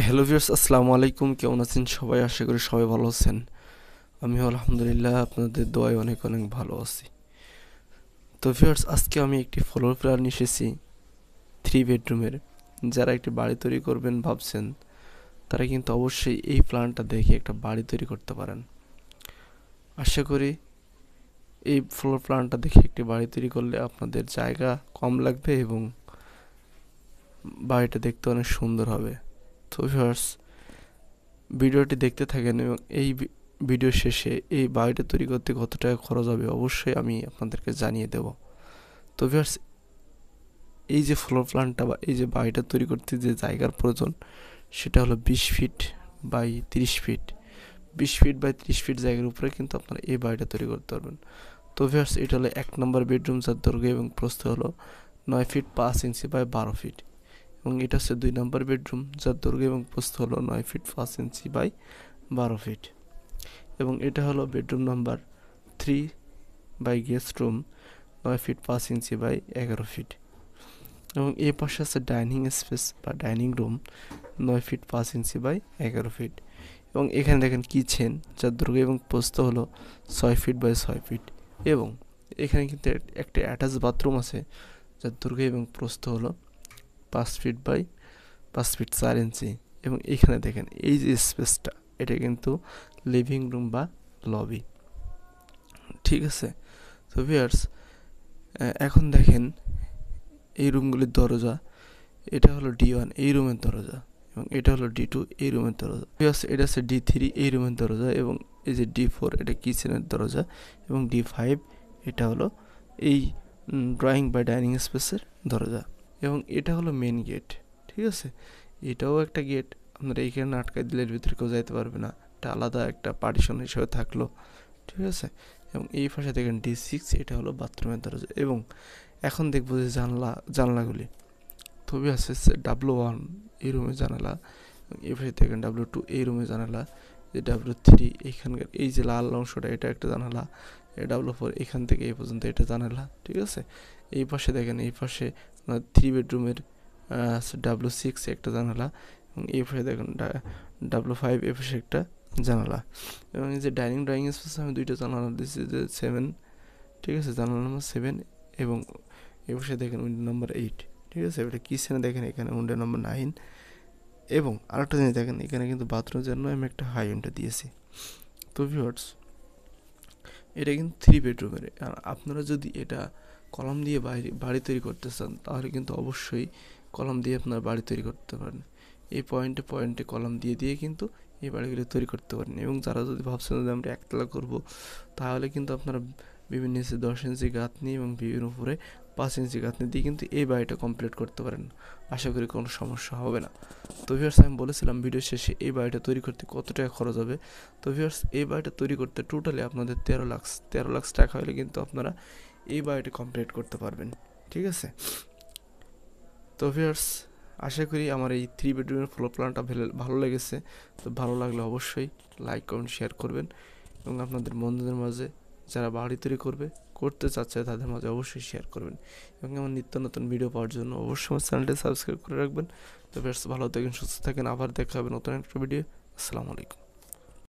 Hello viewers, আসসালামু আলাইকুম। কেমন আছেন সবাই? আশা করি সবাই ভালো আছেন। আমিও আলহামদুলিল্লাহ আপনাদের দোয়ায় অনেক অনেক ভালো আছি। তো ভিউয়ার্স, আজকে আমি একটি ফ্লোর প্ল্যান এসেছি 3 বেডরুমের। যারা একটি বাড়ি তৈরি করবেন ভাবছেন, তারা কিন্তু অবশ্যই এই প্ল্যানটা দেখে একটা বাড়ি তৈরি করতে পারেন। আশা করি এই ফ্লোর প্ল্যানটা দেখে একটি বাড়ি তৈরি করলে আপনাদের জায়গা কম লাগবে এবং বাড়িটা দেখতে অনেক সুন্দর হবে। তো ভিউয়ার্স, ভিডিওটি দেখতে থাকেন এবং এই ভিডিও শেষে এই বাড়িটা তৈরি করতে কত টাকা খরচ হবে অবশ্যই আমি আপনাদেরকে জানিয়ে দেব। তো ভিউয়ার্স, এই যে ফ্লোর প্ল্যানটা বা এই যে বাড়িটা তৈরি করতে যে জায়গার প্রয়োজন, সেটা হলো 20 feet by 30 feet. 20 feet by 30 feet জায়গার উপরে কিন্তু আপনারা এই বাড়িটা তৈরি করতে পারবেন। তো ভিউয়ার্স, এটা হলো 1 নম্বর বেডরুম, যার দৈর্ঘ্য এবং প্রস্থ হলো 9 ফিট 5 ইঞ্চি বাই 12 ফিট। এবং এটা হচ্ছে 2 নম্বর বেডরুম, যার দৈর্ঘ্য এবং প্রস্থ হলো 9 ফিট 5 ইঞ্চি বাই 12 ফিট। এবং এটা হলো bedroom number 3 by guest room, 9 feet 5 inch by 11 feet. এবং এই পাশে আছে ডাইনিং স্পেস বা dining room, 9 feet 5 inch by 11 feet. এবং এখানে দেখেন কিচেন, যার দৈর্ঘ্য এবং প্রস্থ হলো 6 ফিট বাই 6 ফিট। এবং এখানে কিন্তু একটা অ্যাটাচ বাথরুম আছে, যার দৈর্ঘ্য এবং প্রস্থ হলো 5 ফিট বাই 5 ফিট 4 ইঞ্চি। এবং এখানে দেখেন এই যে স্পেসটা, এটা কিন্তু লিভিং রুম বা লবি। ঠিক আছে। তো ভিউয়ার্স, এখন দেখেন এই রুমগুলির দরজা। এটা হলো D1 এই রুমের দরজা, এবং এটা হলো D2 এই রুমের দরজা। ভিউয়ার্স, এটা হচ্ছে D3 এই রুমের দরজা, এবং এই যে D4 এটা কিচেনের দরজা, এবং D5 এটা হলো এই ড্রয়িং বা ডাইনিং স্পেসের দরজা। এবং এটা হলো মেন গেট। ঠিক আছে, এটাও একটা গেট। আপনারা এইখানে আটকায় দিলে এর ভিতরে কেউ যাইতে পারবে না, এটা আলাদা একটা পার্টিশন হিসেবে থাকলো। ঠিক আছে। এবং এই পাশে দেখেন D6 এটা হলো বাথরুমের দরজা। এবং এখন দেখবো যে জানলাগুলি খুবই আছে। W1 এই রুমের জানালা, এবং এই পাশে দেখেন W2 এই রুমের জানালা, যে W3 এইখানকার এই যে লাল অংশটা এটা একটা জানালা, W4 এখান থেকে এই পর্যন্ত এটা জানালা। ঠিক আছে। এই পাশে দেখেন, এই পাশে 3 বেডরুমের W6 একটা জানালা, এবং এই পাশে দেখেন W5 এই পাশে একটা জানালা। এবং এই যে ড্রয়িং স্পেসে আমি 2টা জানালা দিচ্ছি, যে 7। ঠিক আছে, জানালা নাম্বার 7। এবং এই পাশে দেখেন উইন্ডো নাম্বার 8। ঠিক আছে, এটা কিচেনে দেখেন এখানে উইন্ডো নাম্বার 9। এবং আরেকটা জিনিস দেখেন, এখানে কিন্তু বাথরুমের জন্য আমি একটা হাই উইন্ডো দিয়েছি। তো ভিউয়ার্স, এটা কিন্তু 3 বেডরুমের। আর আপনারা যদি এটা কলাম দিয়ে বাড়ি তৈরি করতে চান, তাহলে কিন্তু অবশ্যই কলাম দিয়ে আপনারা বাড়ি তৈরি করতে পারেন। এই পয়েন্টে পয়েন্টে কলাম দিয়ে দিয়ে কিন্তু এই বাড়িগুলো তৈরি করতে পারেন। এবং যারা যদি ভাবছেন যে আমরা একতলা করবো, তাহলে কিন্তু আপনারা বিভিন্ন নিচে 10 ইঞ্চি গাঁথনি এবং বিভিন্ন উপরে 5 ইঞ্চি গাঁথনি দিয়ে কিন্তু এই বাড়িটা কমপ্লিট করতে পারেন। আশা করি কোনো সমস্যা হবে না। তো ভিউয়ার্স, আমি বলেছিলাম ভিডিও শেষে এই বাড়িটা তৈরি করতে কত টাকা খরচ হবে। তো ভিউয়ার্স, এই বাড়িটা তৈরি করতে টোটালি আপনাদের 13 লাখ টাকা হলে কিন্তু আপনারা এই বাড়িটা কমপ্লিট করতে পারবেন। ঠিক আছে। তো ভিউয়ার্স, আশা করি আমার এই 3 বেডরুমের ফ্লোর প্ল্যানটা ভালো লেগেছে। তো ভালো লাগলে অবশ্যই লাইক কমেন্ট শেয়ার করবেন, এবং আপনাদের বন্ধুদের মাঝে যারা বাড়ি তৈরি করতে চাচ্ছে তাদের মাঝে অবশ্যই শেয়ার করবেন। এবং আমার নিত্য নতুন ভিডিও পাওয়ার জন্য অবশ্যই আমার চ্যানেলটি সাবস্ক্রাইব করে রাখবেন। তো ভিউয়ার্স, ভালো থাকেন, সুস্থ থাকেন। আবার দেখা হবে নতুন একটা ভিডিও। আসসালামু আলাইকুম।